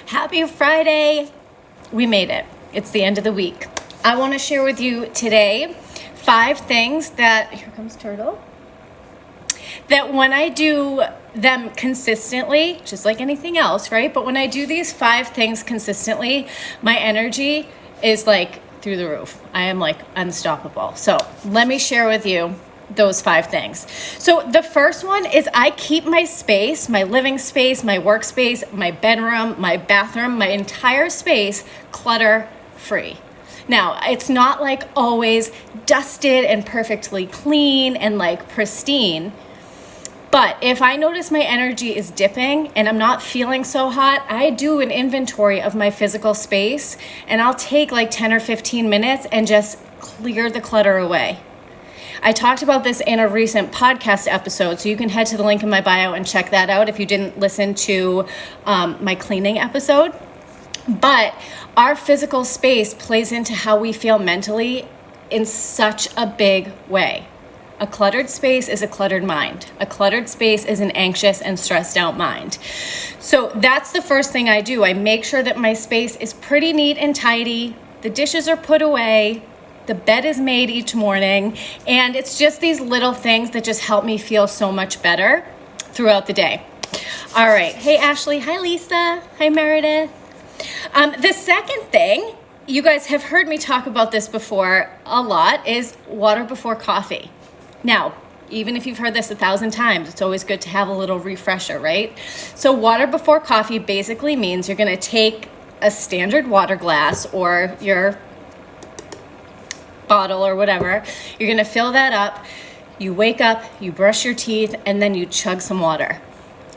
Happy Friday! We made it. It's the end of the week. I want to share with you today 5 things that, here comes Turtle, that when I do them consistently, just like anything else, right? But when I do these 5 things consistently, my energy is like through the roof. I am like unstoppable. So let me share with you those 5 things. So the first one is I keep my space, my living space, my workspace, my bedroom, my bathroom, my entire space clutter free. Now, it's not like always dusted and perfectly clean and like pristine, but if I notice my energy is dipping and I'm not feeling so hot, I do an inventory of my physical space and I'll take like 10 or 15 minutes and just clear the clutter away. I talked about this in a recent podcast episode, so you can head to the link in my bio and check that out if you didn't listen to my cleaning episode. But our physical space plays into how we feel mentally in such a big way. A cluttered space is a cluttered mind. A cluttered space is an anxious and stressed out mind. So that's the first thing I do. I make sure that my space is pretty neat and tidy. The dishes are put away. The bed is made each morning, and it's just these little things that just help me feel so much better throughout the day. All right. Hey, Ashley. Hi, Lisa. Hi, Meredith. The second thing, you guys have heard me talk about this before a lot, is water before coffee. Now, even if you've heard this 1,000 times, it's always good to have a little refresher, right? So water before coffee basically means you're going to take a standard water glass or your bottle or whatever. You're going to fill that up. You wake up, you brush your teeth, and then you chug some water.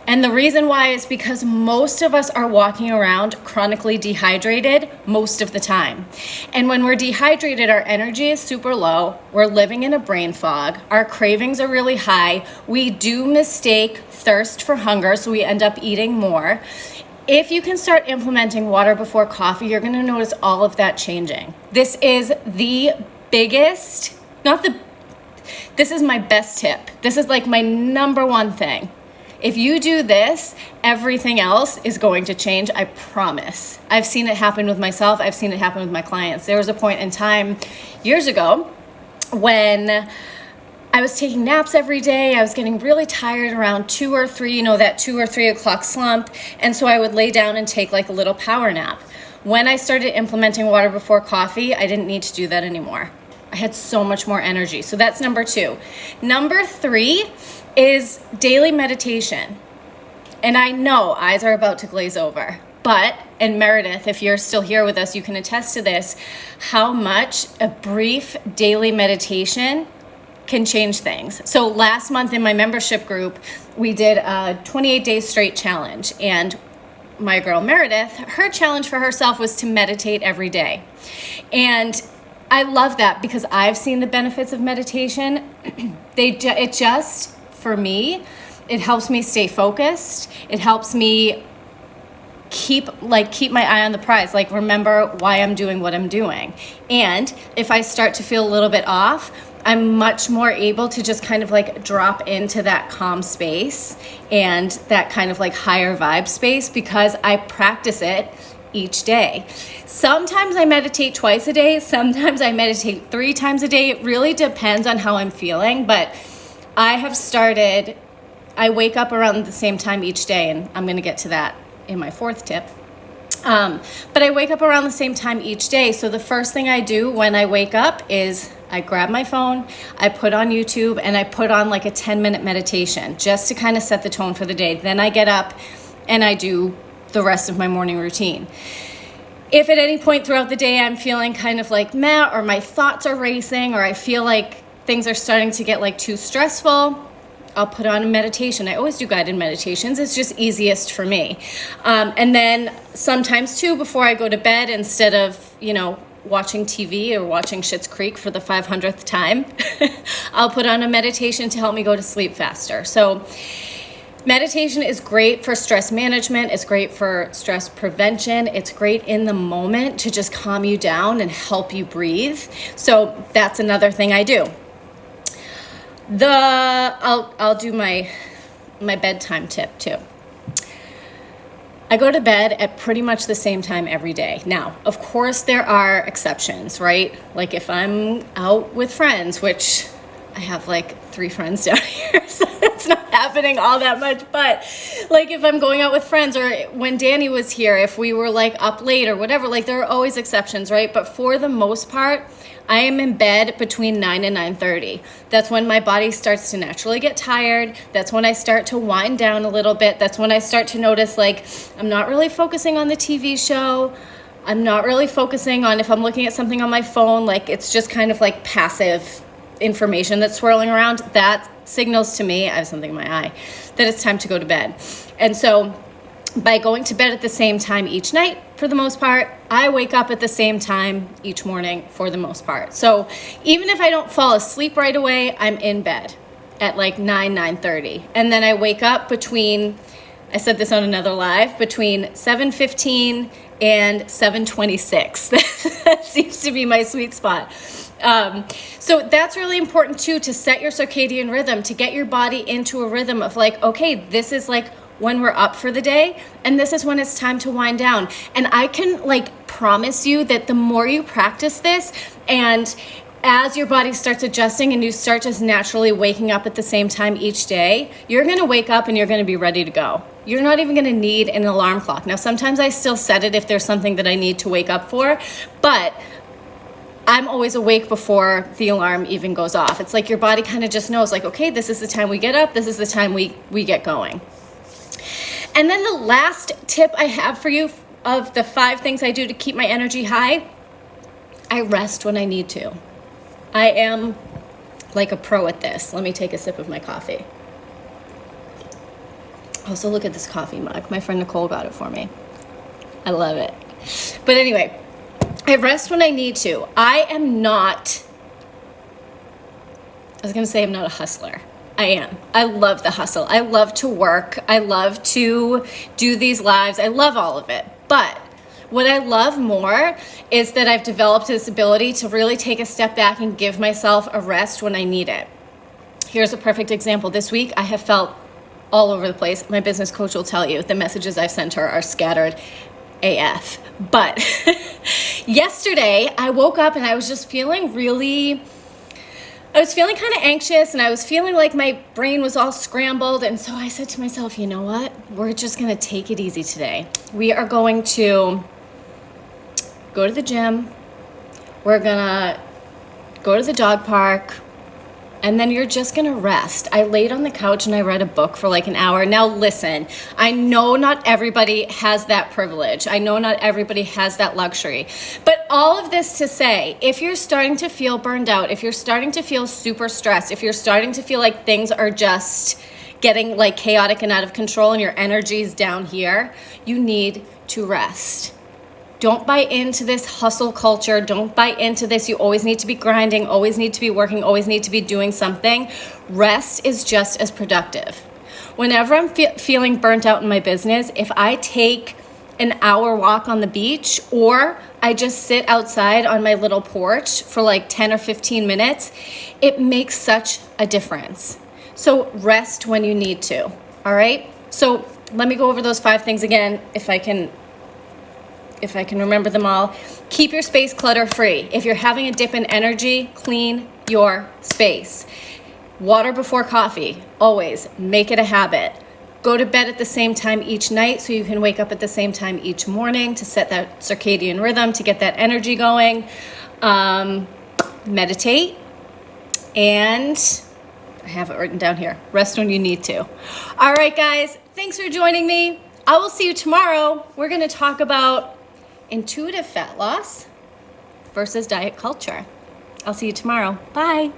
And the reason why is because most of us are walking around chronically dehydrated most of the time. And when we're dehydrated, our energy is super low. We're living in a brain fog. Our cravings are really high. We do mistake thirst for hunger, so we end up eating more. If you can start implementing water before coffee, you're going to notice all of that changing. This is the biggest, this is my best tip. This is like my number one thing. If you do this, everything else is going to change, I promise. I've seen it happen with myself. I've seen it happen with my clients. There was a point in time years ago when I was taking naps every day. I was getting really tired around 2 or 3, that 2 or 3 o'clock slump. And so I would lay down and take like a little power nap. When I started implementing water before coffee, I didn't need to do that anymore. I had so much more energy. So that's number 2. Number 3 is daily meditation. And I know eyes are about to glaze over. But, and Meredith, if you're still here with us, you can attest to this, how much a brief daily meditation can change things. So last month in my membership group, we did a 28 days straight challenge. And my girl Meredith, her challenge for herself was to meditate every day. And I love that because I've seen the benefits of meditation. For me, it helps me stay focused. It helps me keep my eye on the prize, like remember why I'm doing what I'm doing. And if I start to feel a little bit off, I'm much more able to just kind of like drop into that calm space and that kind of like higher vibe space because I practice it each day. Sometimes I meditate twice a day. Sometimes I meditate 3 times a day. It really depends on how I'm feeling, but I wake up around the same time each day, and I'm going to get to that in my 4th tip. But I wake up around the same time each day. So the first thing I do when I wake up is I grab my phone, I put on YouTube, and I put on like a 10-minute meditation just to kind of set the tone for the day. Then I get up and I do the rest of my morning routine. If at any point throughout the day I'm feeling kind of like meh, or my thoughts are racing, or I feel like things are starting to get like too stressful, I'll put on a meditation. I always do guided meditations. It's just easiest for me. And then sometimes too, before I go to bed, instead of, watching TV or watching Schitt's Creek for the 500th time, I'll put on a meditation to help me go to sleep faster. So meditation is great for stress management. It's great for stress prevention. It's great in the moment to just calm you down and help you breathe. So that's another thing I do. I'll do my bedtime tip too. I go to bed at pretty much the same time every day. Now, of course, there are exceptions, right? Like if I'm out with friends, which I have like 3 friends down here, so it's not happening all that much. But like if I'm going out with friends, or when Danny was here, if we were like up late or whatever, like there are always exceptions, right? But for the most part, I am in bed between 9 and 9:30. That's when my body starts to naturally get tired. That's when I start to wind down a little bit. That's when I start to notice like I'm not really focusing on the TV show. I'm not really focusing on if I'm looking at something on my phone, like it's just kind of like passive information that's swirling around. That signals to me, I have something in my eye, that it's time to go to bed. And so by going to bed at the same time each night, for the most part, I wake up at the same time each morning for the most part. So even if I don't fall asleep right away, I'm in bed at like 9:30. And then I wake up between, I said this on another live, between 7:15 and 7:26. That seems to be my sweet spot. So that's really important too, to set your circadian rhythm, to get your body into a rhythm of like, okay, this is like when we're up for the day, and this is when it's time to wind down. And I can like promise you that the more you practice this, and as your body starts adjusting and you start just naturally waking up at the same time each day, you're gonna wake up and you're gonna be ready to go. You're not even gonna need an alarm clock. Now, sometimes I still set it if there's something that I need to wake up for, but I'm always awake before the alarm even goes off. It's like your body kind of just knows like, okay, this is the time we get up, this is the time we get going. And then the last tip I have for you of the 5 things I do to keep my energy high, I rest when I need to. I am like a pro at this. Let me take a sip of my coffee. Also, look at this coffee mug. My friend Nicole got it for me. I love it. But anyway, I rest when I need to. I'm not a hustler. I am. I love the hustle. I love to work. I love to do these lives. I love all of it. But what I love more is that I've developed this ability to really take a step back and give myself a rest when I need it. Here's a perfect example. This week, I have felt all over the place. My business coach will tell you the messages I've sent her are scattered AF. But yesterday, I woke up and I was just feeling kind of anxious, and I was feeling like my brain was all scrambled. And so I said to myself, you know what? We're just going to take it easy today. We are going to go to the gym. We're going to go to the dog park. And then you're just going to rest. I laid on the couch and I read a book for like an hour. Now listen, I know not everybody has that privilege. I know not everybody has that luxury. But all of this to say, if you're starting to feel burned out, if you're starting to feel super stressed, if you're starting to feel like things are just getting like chaotic and out of control and your energy is down here, you need to rest. Don't buy into this hustle culture. Don't buy into this. You always need to be grinding, always need to be working, always need to be doing something. Rest is just as productive. Whenever I'm feeling burnt out in my business, if I take an hour walk on the beach, or I just sit outside on my little porch for like 10 or 15 minutes, it makes such a difference. So rest when you need to, all right? So let me go over those 5 things again, if I can remember them all. Keep your space clutter-free. If you're having a dip in energy, clean your space. Water before coffee, always. Make it a habit. Go to bed at the same time each night so you can wake up at the same time each morning to set that circadian rhythm, to get that energy going. Meditate. And I have it written down here. Rest when you need to. All right, guys. Thanks for joining me. I will see you tomorrow. We're going to talk about intuitive fat loss versus diet culture. I'll see you tomorrow. Bye.